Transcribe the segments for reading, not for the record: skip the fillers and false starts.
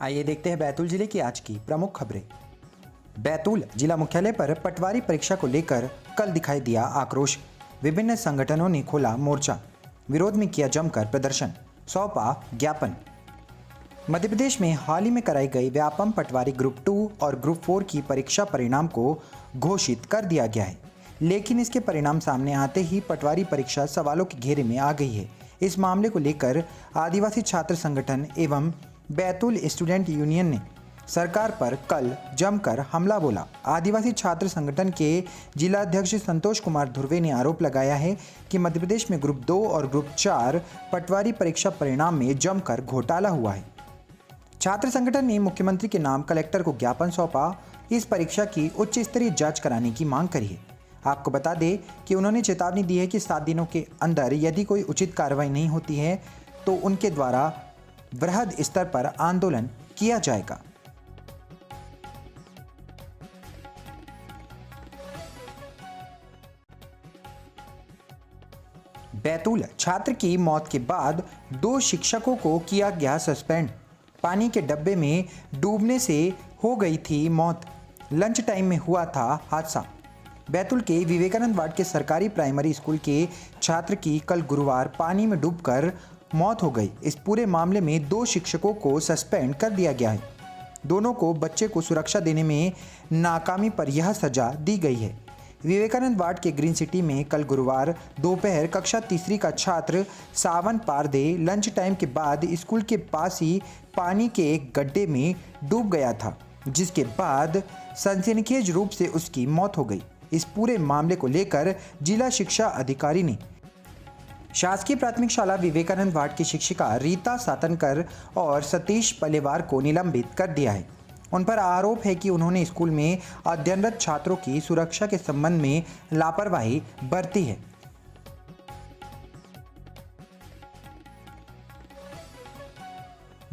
आइए देखते हैं बैतूल जिले की आज की प्रमुख खबरें। बैतूल जिला मुख्यालय पर पटवारी परीक्षा को लेकर कल दिखाई दिया आक्रोश। विभिन्न संगठनों ने खोला मोर्चा, विरोध में किया जमकर प्रदर्शन, सौंपा ज्ञापन। मध्य प्रदेश में हाल ही में कराई गई व्यापम पटवारी ग्रुप 2 और ग्रुप 4 की परीक्षा परिणाम को घोषित कर दिया गया है, लेकिन इसके परिणाम सामने आते ही पटवारी परीक्षा सवालों के घेरे में आ गई है। इस मामले को लेकर आदिवासी छात्र संगठन एवं बैतूल स्टूडेंट यूनियन ने सरकार पर कल जमकर हमला बोला। आदिवासी छात्र संगठन के जिला अध्यक्ष संतोष कुमार धुर्वे ने आरोप लगाया है कि मध्य प्रदेश में ग्रुप 2 और ग्रुप 4 पटवारी परीक्षा परिणाम में जमकर घोटाला हुआ है। छात्र संगठन ने मुख्यमंत्री के नाम कलेक्टर को ज्ञापन सौंपा, इस परीक्षा की उच्च स्तरीय जांच कराने की मांग करी है। आपको बता दें कि उन्होंने चेतावनी दी है कि 7 दिनों के अंदर यदि कोई उचित कार्रवाई नहीं होती है तो उनके द्वारा वृहद स्तर पर आंदोलन किया जाएगा। बैतूल छात्र की मौत के बाद 2 शिक्षकों को किया गया सस्पेंड। पानी के डब्बे में डूबने से हो गई थी मौत। लंच टाइम में हुआ था हादसा। बैतूल के विवेकानंद वार्ड के सरकारी प्राइमरी स्कूल के छात्र की कल गुरुवार पानी में डूबकर मौत हो गई। इस पूरे मामले में 2 शिक्षकों को सस्पेंड कर दिया गया है। दोनों को बच्चे को सुरक्षा देने में नाकामी पर यह सजा दी गई है। विवेकानंद वार्ड के ग्रीन सिटी में कल गुरुवार दोपहर कक्षा 3 का छात्र सावन पारदे लंच टाइम के बाद स्कूल के पास ही पानी के एक गड्ढे में डूब गया था, जिसके बाद सनसनीखेज रूप से उसकी मौत हो गई। इस पूरे मामले को लेकर जिला शिक्षा अधिकारी ने शासकीय प्राथमिक शाला विवेकानंद वार्ड की शिक्षिका रीता सातनकर और सतीश पलेवार को निलंबित कर दिया है। उन पर आरोप है कि उन्होंने स्कूल में अध्ययनरत छात्रों की सुरक्षा के संबंध में लापरवाही बरती है।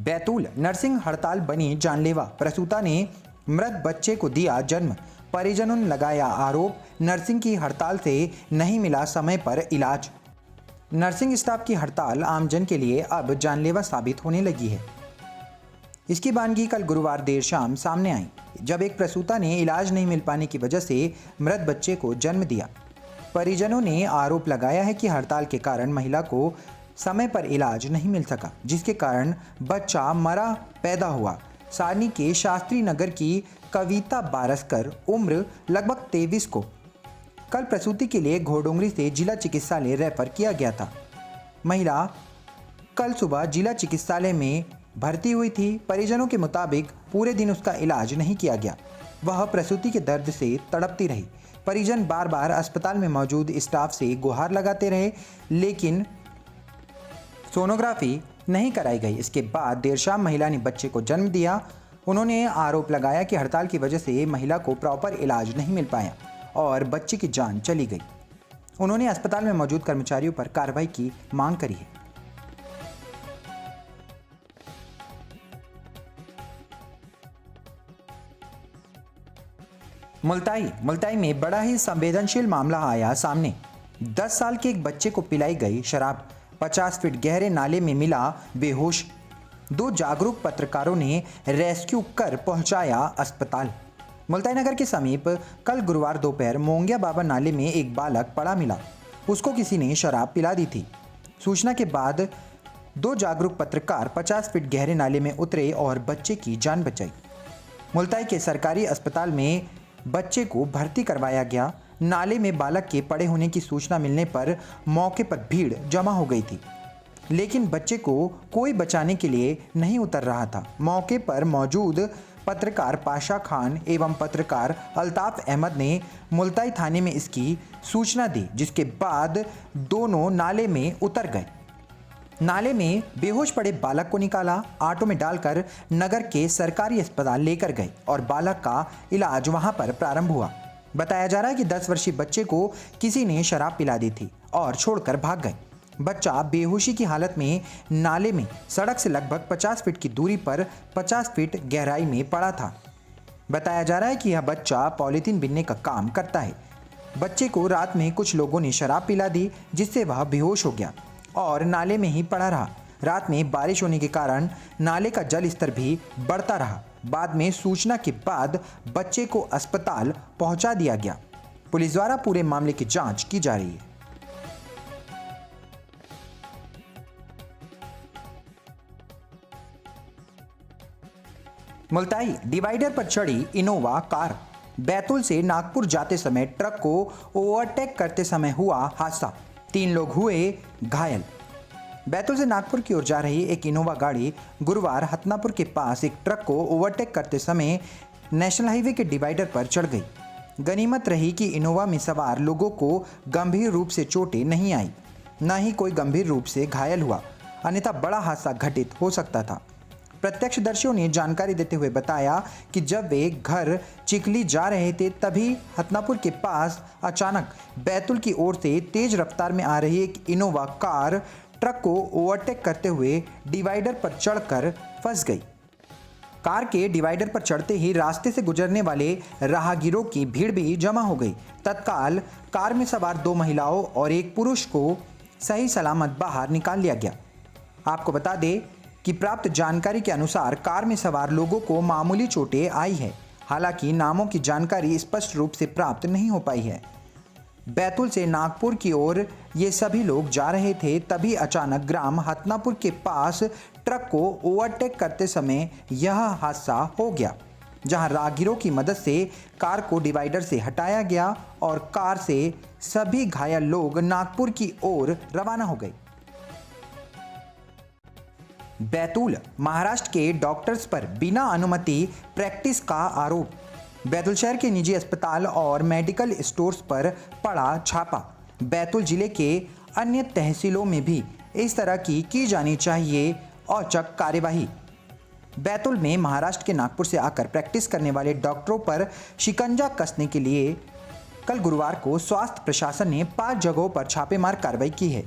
बैतूल नर्सिंग हड़ताल बनी जानलेवा। प्रसूता ने मृत बच्चे को दिया जन्म। परिजनों ने लगाया आरोप, नर्सिंग की हड़ताल से नहीं मिला समय पर इलाज। नर्सिंग स्टाफ की हड़ताल आमजन के लिए अब जानलेवा साबित होने लगी है। इसकी बानगी कल गुरुवार देर शाम सामने आई, जब एक प्रसूता ने इलाज नहीं मिल पाने की वजह से मृत बच्चे को जन्म दिया। परिजनों ने आरोप लगाया है कि हड़ताल के कारण महिला को समय पर इलाज नहीं मिल सका, जिसके कारण बच्चा मरा पैदा हुआ। सारनी के शास्त्री नगर की कविता बारसकर उम्र लगभग 23 को कल प्रसूति के लिए घोड़डोंगरी से जिला चिकित्सालय रेफर किया गया था। महिला कल सुबह जिला चिकित्सालय में भर्ती हुई थी। परिजनों के मुताबिक पूरे दिन उसका इलाज नहीं किया गया। वह प्रसूति के दर्द से तड़पती रही। परिजन बार बार अस्पताल में मौजूद स्टाफ से गुहार लगाते रहे, लेकिन सोनोग्राफी नहीं कराई गई। इसके बाद देर शाम महिला ने बच्चे को जन्म दिया। उन्होंने आरोप लगाया कि हड़ताल की वजह से महिला को प्रॉपर इलाज नहीं मिल पाया और बच्चे की जान चली गई। उन्होंने अस्पताल में मौजूद कर्मचारियों पर कार्रवाई की मांग करी है। मुल्ताई में बड़ा ही संवेदनशील मामला आया सामने। 10 साल के एक बच्चे को पिलाई गई शराब। 50 फीट गहरे नाले में मिला बेहोश। 2 जागरूक पत्रकारों ने रेस्क्यू कर पहुंचाया अस्पताल। मुल्ताई नगर के समीप कल गुरुवार दोपहर मोंगिया बाबा नाले में एक बालक पड़ा मिला। उसको किसी ने शराब पिला दी थी। सूचना के बाद 2 जागरूक पत्रकार 50 फीट गहरे नाले में उतरे और बच्चे की जान बचाई। मुल्ताई के सरकारी अस्पताल में बच्चे को भर्ती करवाया गया। नाले में बालक के पड़े होने की सूचना मिलने पर मौके पर भीड़ जमा हो गई थी, लेकिन बच्चे को कोई बचाने के लिए नहीं उतर रहा था। मौके पर मौजूद पत्रकार पाशा खान एवं पत्रकार अल्ताफ अहमद ने मुल्ताई थाने में इसकी सूचना दी, जिसके बाद दोनों नाले में उतर गए। नाले में बेहोश पड़े बालक को निकाला, ऑटो में डालकर नगर के सरकारी अस्पताल लेकर गए और बालक का इलाज वहां पर प्रारंभ हुआ। बताया जा रहा है कि 10 वर्षीय बच्चे को किसी ने शराब पिला दी थी और छोड़कर भाग गए। बच्चा बेहोशी की हालत में नाले में सड़क से लगभग 50 फीट की दूरी पर 50 फीट गहराई में पड़ा था। बताया जा रहा है कि यह बच्चा पॉलीथीन बिनने का काम करता है। बच्चे को रात में कुछ लोगों ने शराब पिला दी, जिससे वह बेहोश हो गया और नाले में ही पड़ा रहा। रात में बारिश होने के कारण नाले का जल स्तर भी बढ़ता रहा। बाद में सूचना के बाद बच्चे को अस्पताल पहुंचा दिया गया। पुलिस द्वारा पूरे मामले की जांच की जा रही है। मुल्ताई डिवाइडर पर चढ़ी इनोवा कार। बैतूल से नागपुर जाते समय ट्रक को ओवरटेक करते समय हुआ हादसा, 3 लोग हुए घायल। बैतूल से नागपुर की ओर जा रही एक इनोवा गाड़ी गुरुवार हथनापुर के पास एक ट्रक को ओवरटेक करते समय नेशनल हाईवे के डिवाइडर पर चढ़ गई। गनीमत रही कि इनोवा में सवार लोगों को गंभीर रूप से चोटें नहीं आई, न ही कोई गंभीर रूप से घायल हुआ, अन्यथा बड़ा हादसा घटित हो सकता था। प्रत्यक्षदर्शियों ने जानकारी देते हुए बताया कि जब वे घर चिखली जा रहे थे तभी हथनापुर के पास अचानक बैतूल की ओर से तेज रफ्तार में आ रही एक इनोवा कार ट्रक को ओवरटेक करते हुए डिवाइडर पर चढ़कर फंस गई। कार के डिवाइडर पर चढ़ते ही रास्ते से गुजरने वाले राहगीरों की भीड़ भी जमा हो गई। तत्काल कार में सवार 2 महिलाओं और एक पुरुष को सही सलामत बाहर निकाल लिया गया। आपको बता दें कि प्राप्त जानकारी के अनुसार कार में सवार लोगों को मामूली चोटें आई है। हालांकि नामों की जानकारी स्पष्ट रूप से प्राप्त नहीं हो पाई है। बैतूल से नागपुर की ओर ये सभी लोग जा रहे थे, तभी अचानक ग्राम हथनापुर के पास ट्रक को ओवरटेक करते समय यह हादसा हो गया, जहां राहगीरों की मदद से कार को डिवाइडर से हटाया गया और कार से सभी घायल लोग नागपुर की ओर रवाना हो गए। बैतूल महाराष्ट्र के डॉक्टर्स पर बिना अनुमति प्रैक्टिस का आरोप। बैतूल शहर के निजी अस्पताल और मेडिकल स्टोर्स पर पड़ा छापा। बैतूल जिले के अन्य तहसीलों में भी इस तरह की जानी चाहिए औचक कार्यवाही। बैतूल में महाराष्ट्र के नागपुर से आकर प्रैक्टिस करने वाले डॉक्टरों पर शिकंजा कसने के लिए कल गुरुवार को स्वास्थ्य प्रशासन ने 5 जगहों पर छापेमार कार्रवाई की है।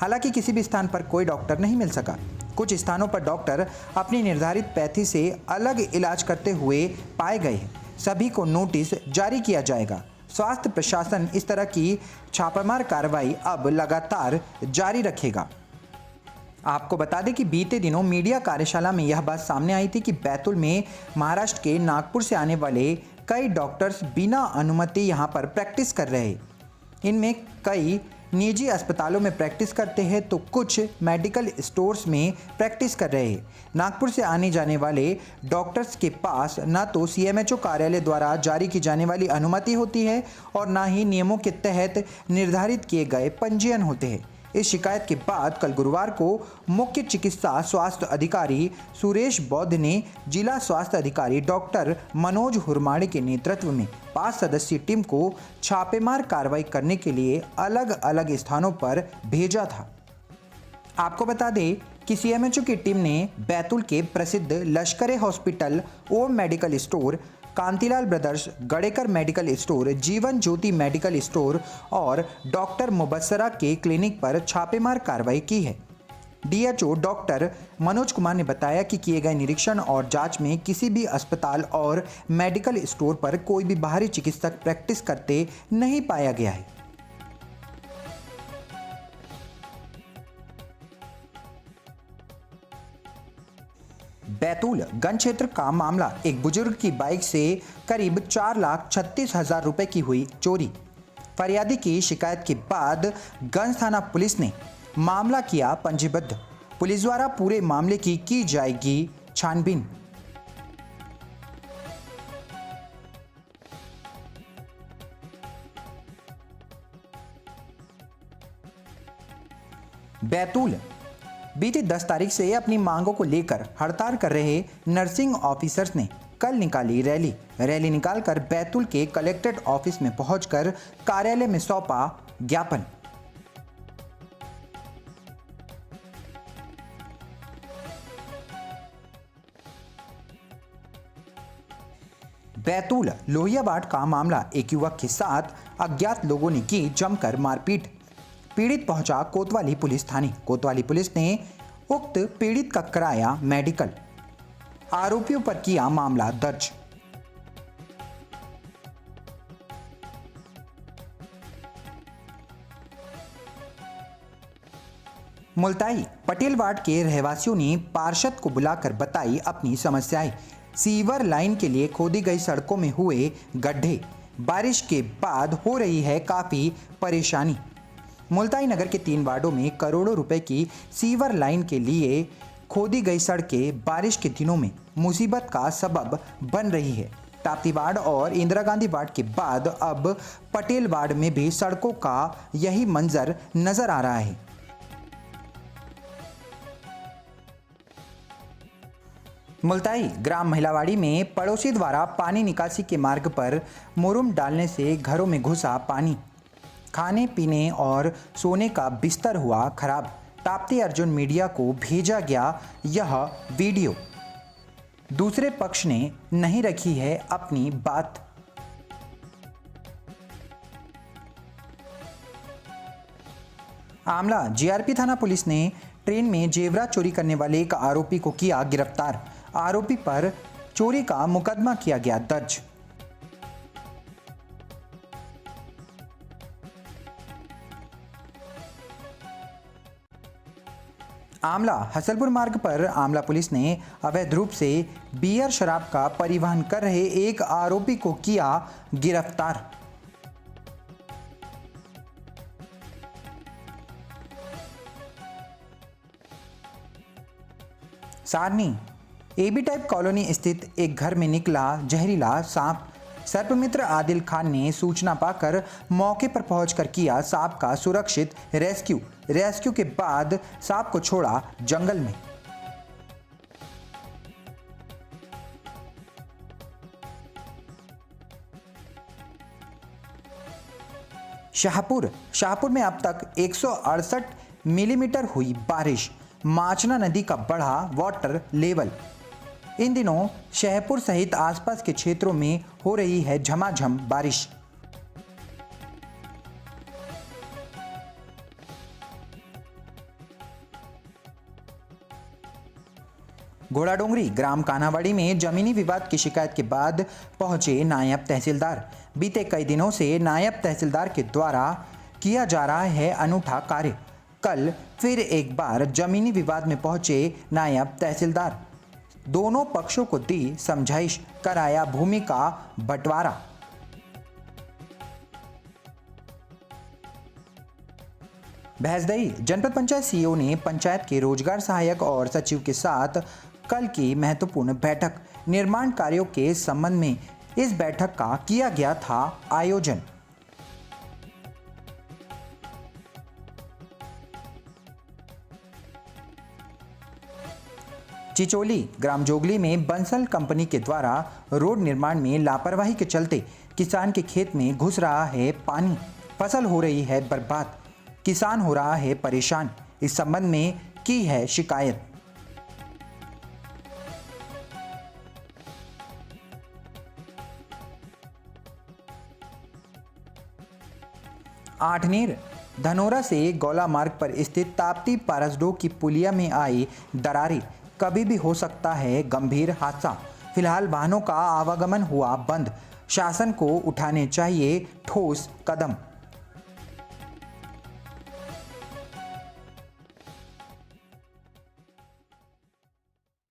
हालांकि किसी भी स्थान पर कोई डॉक्टर नहीं मिल सका। कुछ स्थानों पर डॉक्टर अपनी निर्धारित पैथी से अलग इलाज करते हुए पाए गए हैं। सभी को नोटिस जारी किया जाएगा। स्वास्थ्य प्रशासन इस तरह की छापेमार कार्रवाई अब लगातार जारी रखेगा। आपको बता दें कि बीते दिनों मीडिया कार्यशाला में यह बात सामने आई थी कि बैतूल में महाराष्ट्र के नागपुर से आने वाले कई डॉक्टर्स बिना अनुमति यहां पर प्रैक्टिस कर रहे हैं। इनमें कई निजी अस्पतालों में प्रैक्टिस करते हैं तो कुछ मेडिकल स्टोर्स में प्रैक्टिस कर रहे हैं। नागपुर से आने जाने वाले डॉक्टर्स के पास न तो सीएमएचओ कार्यालय द्वारा जारी की जाने वाली अनुमति होती है और न ही नियमों के तहत निर्धारित किए गए पंजीयन होते हैं। इस शिकायत के बाद कल गुरुवार को मुख्य चिकित्सा स्वास्थ्य अधिकारी सुरेश बौद्ध ने जिला स्वास्थ्य अधिकारी डॉक्टर मनोज हुरमाड़े के नेतृत्व में 5 सदस्यीय टीम को छापेमार कार्रवाई करने के लिए अलग अलग स्थानों पर भेजा था। आपको बता दें कि सीएमएचओ की टीम ने बैतूल के प्रसिद्ध Lashkare hospital, Om medical store, Kantilal brothers, Gadekar medical store, Jeevan Jyoti medical store और डॉक्टर मुबस्सरा के क्लिनिक पर छापेमार कार्रवाई की है। डीएचओ डॉक्टर मनोज कुमार ने बताया कि किए गए निरीक्षण और जांच में किसी भी अस्पताल और मेडिकल स्टोर पर कोई भी बाहरी चिकित्सक प्रैक्टिस करते नहीं पाया गया है। बैतूल गंज क्षेत्र का मामला। एक बुजुर्ग की बाइक से करीब 4,36,000 रुपए की हुई चोरी। फरियादी की शिकायत के बाद गंज थाना पुलिस ने मामला किया पंजीबद्ध। पुलिस द्वारा पूरे मामले की जाएगी छानबीन। बैतूल बीती 10 तारीख से अपनी मांगों को लेकर हड़ताल कर रहे नर्सिंग ऑफिसर्स ने कल निकाली रैली निकालकर बैतूल के कलेक्ट्रेट ऑफिस में पहुंचकर कार्यालय में सौंपा ज्ञापन। बैतूल लोहियावाड़ का मामला। एक युवक के साथ अज्ञात लोगों ने की जमकर मारपीट। पीड़ित पहुंचा कोतवाली पुलिस थाने। कोतवाली पुलिस ने उक्त पीड़ित का कराया मेडिकल। आरोपियों पर किया मामला दर्ज। मुल्ताई पटेलवाड़ के रहवासियों ने पार्षद को बुलाकर बताई अपनी समस्याएं। सीवर लाइन के लिए खोदी गई सड़कों में हुए गड्ढे, बारिश के बाद हो रही है काफ़ी परेशानी। मुल्ताई नगर के 3 वार्डों में करोड़ों रुपए की सीवर लाइन के लिए खोदी गई सड़कें बारिश के दिनों में मुसीबत का सबब बन रही है। ताप्ती वार्ड और इंदिरा गांधी वार्ड के बाद अब पटेल वार्ड में भी सड़कों का यही मंजर नजर आ रहा है। मुल्ताई ग्राम महिलावाड़ी में पड़ोसी द्वारा पानी निकासी के मार्ग पर मुरुम डालने से घरों में घुसा पानी, खाने पीने और सोने का बिस्तर हुआ खराब। ताप्ती अर्जुन मीडिया को भेजा गया यह वीडियो। दूसरे पक्ष ने नहीं रखी है अपनी बात। आमला जीआरपी थाना पुलिस ने ट्रेन में जेवरात चोरी करने वाले एक आरोपी को किया गिरफ्तार। आरोपी पर चोरी का मुकदमा किया गया दर्ज। आमला हसलपुर मार्ग पर आमला पुलिस ने अवैध रूप से बियर शराब का परिवहन कर रहे एक आरोपी को किया गिरफ्तार। सारनी एबी टाइप कॉलोनी स्थित एक घर में निकला जहरीला सांप। सर्पमित्र आदिल खान ने सूचना पाकर मौके पर पहुंचकर किया सांप का सुरक्षित रेस्क्यू के बाद सांप को छोड़ा जंगल में। शाहपुर में अब तक 168 मिलीमीटर हुई बारिश। माचना नदी का बढ़ा वाटर लेवल। इन दिनों शाहपुर सहित आसपास के क्षेत्रों में हो रही है झमाझम बारिश। घोड़ाडोंगरी ग्राम कान्हावाड़ी में जमीनी विवाद की शिकायत के बाद पहुंचे नायब तहसीलदार। बीते कई दिनों से नायब तहसीलदार के द्वारा किया जा रहा है अनूठा कार्य। कल फिर एक बार जमीनी विवाद में पहुंचे नायब तहसीलदार। दोनों पक्षों को दी समझाइश, कराया भूमि का बंटवारा। भैंसदई जनपद पंचायत सीईओ ने पंचायत के रोजगार सहायक और सचिव के साथ कल की महत्वपूर्ण बैठक। निर्माण कार्यों के संबंध में इस बैठक का किया गया था आयोजन। चिचोली ग्राम जोगली में बंसल कंपनी के द्वारा रोड निर्माण में लापरवाही के चलते किसान के खेत में घुस रहा है पानी, फसल हो रही है बर्बाद, किसान हो रहा है परेशान। इस संबंध में की है शिकायत। आठनेर धनोरा से गौला मार्ग पर स्थित ताप्ती पारसडोह की पुलिया में आई दरारें, कभी भी हो सकता है गंभीर हादसा। फिलहाल वाहनों का आवागमन हुआ बंद। शासन को उठाने चाहिए ठोस कदम।